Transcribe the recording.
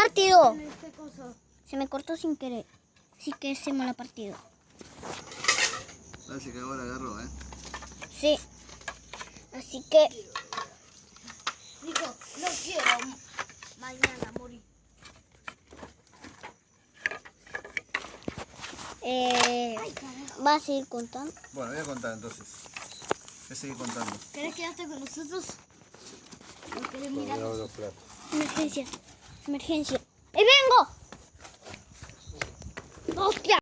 partido. Se me cortó sin querer. Así que hacemos la partida. Parece que ahora agarró, Sí. Así que... Dijo, no quiero mañana morir. ¿Va a seguir contando? Bueno, voy a contar entonces. Voy a seguir contando. ¿Querés quedarte con nosotros? ¿O querés mirar? Emergencia. Emergencia. ¡Ahí vengo! ¡Hostia!